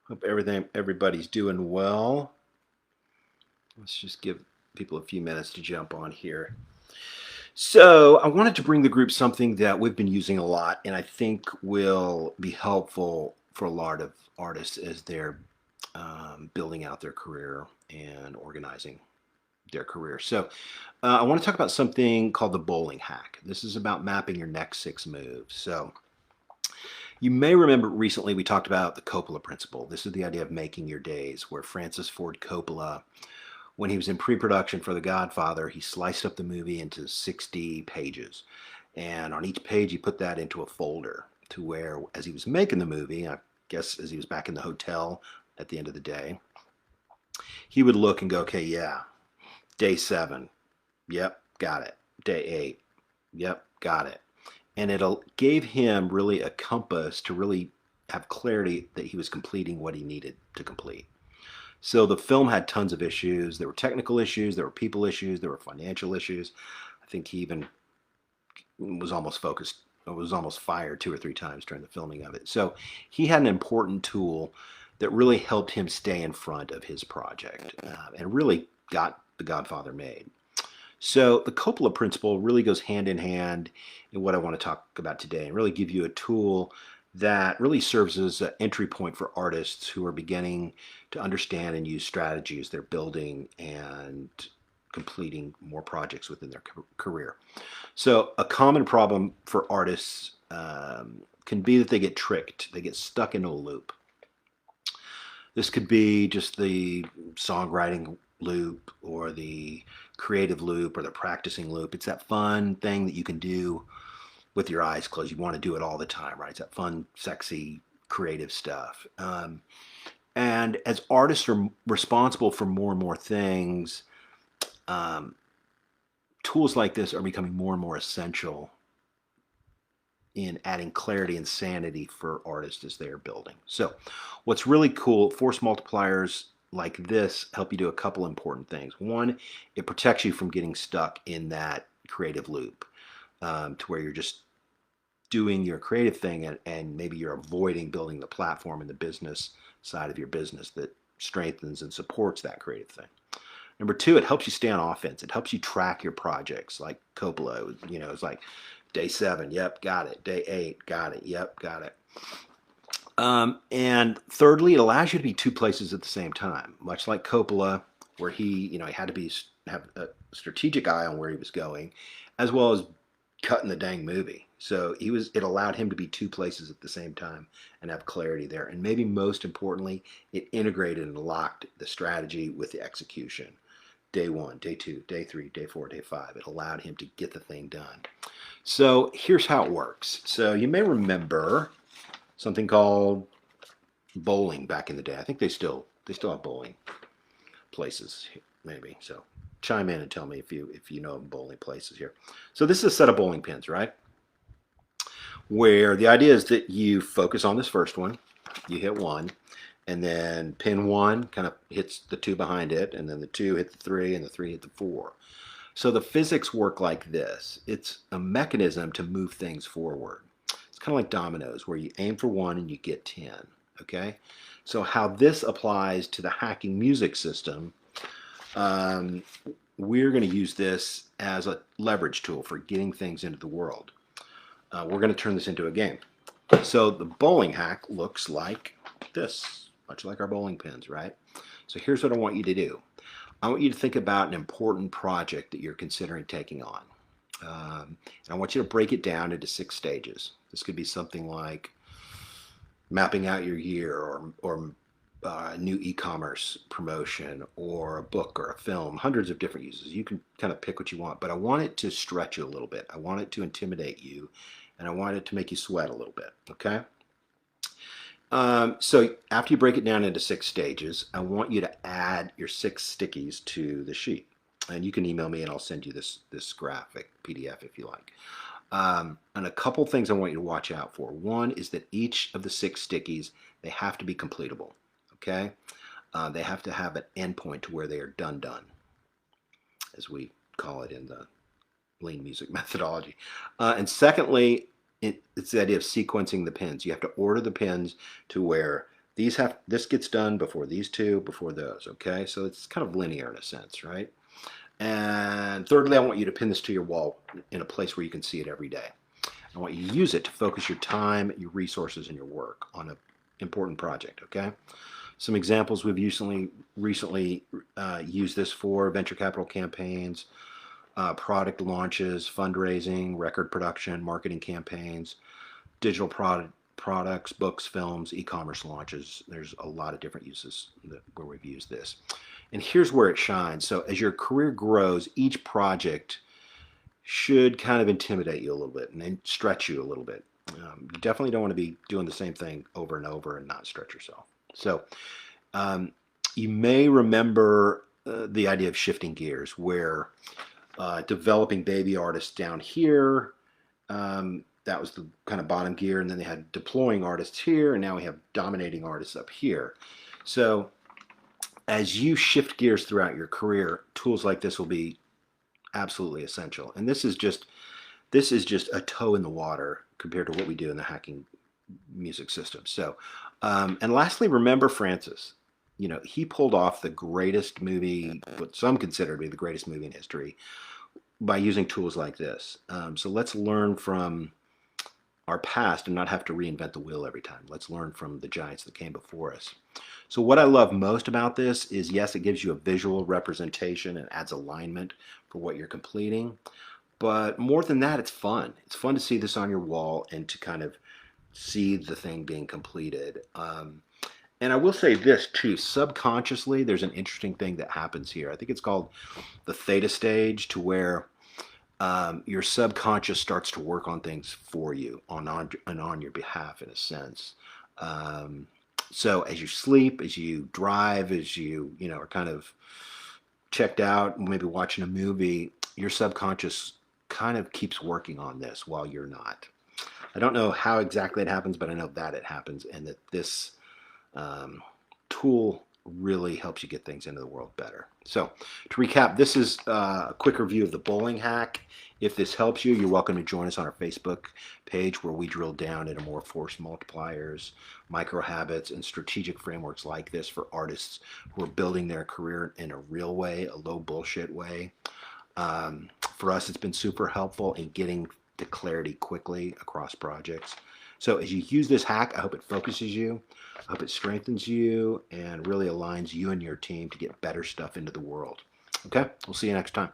Hope everybody's doing well. Let's just give people a few minutes to jump on here. So, I wanted to bring the group something that we've been using a lot and I think will be helpful for a lot of artists as they're building out their career and organizing their career. So, I want to talk about something called the bowling hack. This is about mapping your next 6 moves. So, you may remember recently we talked about the Coppola principle. This is the idea of making your days, where Francis Ford Coppola, when he was in pre-production for The Godfather, he sliced up the movie into 60 pages. And on each page, he put that into a folder to where, as he was making the movie, I guess as he was back in the hotel at the end of the day, he would look and go, okay, yeah, day 7, yep, got it. Day 8, yep, got it. And it gave him really a compass to really have clarity that he was completing what he needed to complete. So the film had tons of issues. There were technical issues, there were people issues, there were financial issues. I think he even was almost focused, was almost fired 2 or 3 times during the filming of it. So he had an important tool that really helped him stay in front of his project and really got The Godfather made. So the Coppola principle really goes hand in hand in what I want to talk about today and really give you a tool that really serves as an entry point for artists who are beginning to understand and use strategies they're building and completing more projects within their career. So a common problem for artists can be that they get tricked, they get stuck into a loop. This could be just the songwriting loop or the creative loop or the practicing loop. It's that fun thing that you can do with your eyes closed. You want to do it all the time, right? It's that fun, sexy, creative stuff. And as artists are responsible for more and more things, um, tools like this are becoming more and more essential in adding clarity and sanity for artists as they are building. So, what's really cool, force multipliers like this help you do a couple important things. One, it protects you from getting stuck in that creative loop to where you're just doing your creative thing and maybe you're avoiding building the platform and the business side of your business that strengthens and supports that creative thing. Number two, it helps you stay on offense. It helps you track your projects. Like Coppola, it's like day 7, yep, got it. Day 8, got it. Yep, got it. And thirdly, it allows you to be 2 places at the same time, much like Coppola, where he had to have a strategic eye on where he was going, as well as cutting the dang movie. So it allowed him to be 2 places at the same time and have clarity there. And maybe most importantly, it integrated and locked the strategy with the execution. Day 1, day 2, day 3, day 4, day 5. It allowed him to get the thing done. So here's how it works. So you may remember something called bowling back in the day. I think they still have bowling places, maybe. So chime in and tell me if you know of bowling places here. So this is a set of bowling pins, right? Where the idea is that you focus on this first one, you hit 1, and then pin 1 kind of hits the 2 behind it, and then the 2 hit the 3, and the 3 hit the 4. So the physics work like this. It's a mechanism to move things forward. It's kind of like dominoes, where you aim for 1 and you get 10, okay? So how this applies to the hacking music system, we're going to use this as a leverage tool for getting things into the world. We're going to turn this into a game. So the bowling hack looks like this, much like our bowling pins, right? So here's what I want you to do. I want you to think about an important project that you're considering taking on. And I want you to break it down into 6 stages. This could be something like mapping out your year or a new e-commerce promotion or a book or a film, hundreds of different uses. You can kind of pick what you want, but I want it to stretch you a little bit. I want it to intimidate you, and I want it to make you sweat a little bit, okay? So after you break it down into 6 stages, I want you to add your 6 stickies to the sheet. And you can email me and I'll send you this graphic PDF if you like. And a couple things I want you to watch out for. One is that each of the 6 stickies, they have to be completable, okay? They have to have an endpoint to where they are done, as we call it in the lean music methodology. And secondly, it's the idea of sequencing the pins. You have to order the pins to where This gets done before these two, before those, okay? So it's kind of linear in a sense, right? And thirdly, I want you to pin this to your wall in a place where you can see it every day. I want you to use it to focus your time, your resources, and your work on an important project, okay? Some examples we've recently used this for: venture capital campaigns, product launches, fundraising, record production, marketing campaigns, digital products, books, films, e-commerce launches. There's a lot of different uses where we've used this. And here's where it shines. So as your career grows, each project should kind of intimidate you a little bit and then stretch you a little bit. You definitely don't want to be doing the same thing over and over and not stretch yourself. So you may remember the idea of shifting gears, where developing baby artists down here, that was the kind of bottom gear, and then they had deploying artists here, and now we have dominating artists up here. So as you shift gears throughout your career, tools like this will be absolutely essential. And this is just a toe in the water compared to what we do in the hacking music system. So, and lastly, remember Francis. You know, he pulled off the greatest movie, what some consider to be the greatest movie in history, by using tools like this. So let's learn from our past and not have to reinvent the wheel every time. Let's learn from the giants that came before us. So what I love most about this is, yes, it gives you a visual representation and adds alignment for what you're completing. But more than that, it's fun. It's fun to see this on your wall and to kind of see the thing being completed. And I will say this too, subconsciously, there's an interesting thing that happens here. I think it's called the theta stage, to where your subconscious starts to work on things for you, on your behalf, in a sense. So as you sleep, as you drive, as you are kind of checked out, maybe watching a movie, your subconscious kind of keeps working on this while you're not. I don't know how exactly it happens, but I know that it happens, and that this tool really helps you get things into the world better. So to recap, this is a quick review of the bowling hack. If this helps you, you're welcome to join us on our Facebook page, where we drill down into more force multipliers, micro habits, and strategic frameworks like this for artists who are building their career in a real way, a low bullshit way. For us, it's been super helpful in getting to clarity quickly across projects. So as you use this hack, I hope it focuses you, I hope it strengthens you, and really aligns you and your team to get better stuff into the world. Okay, we'll see you next time.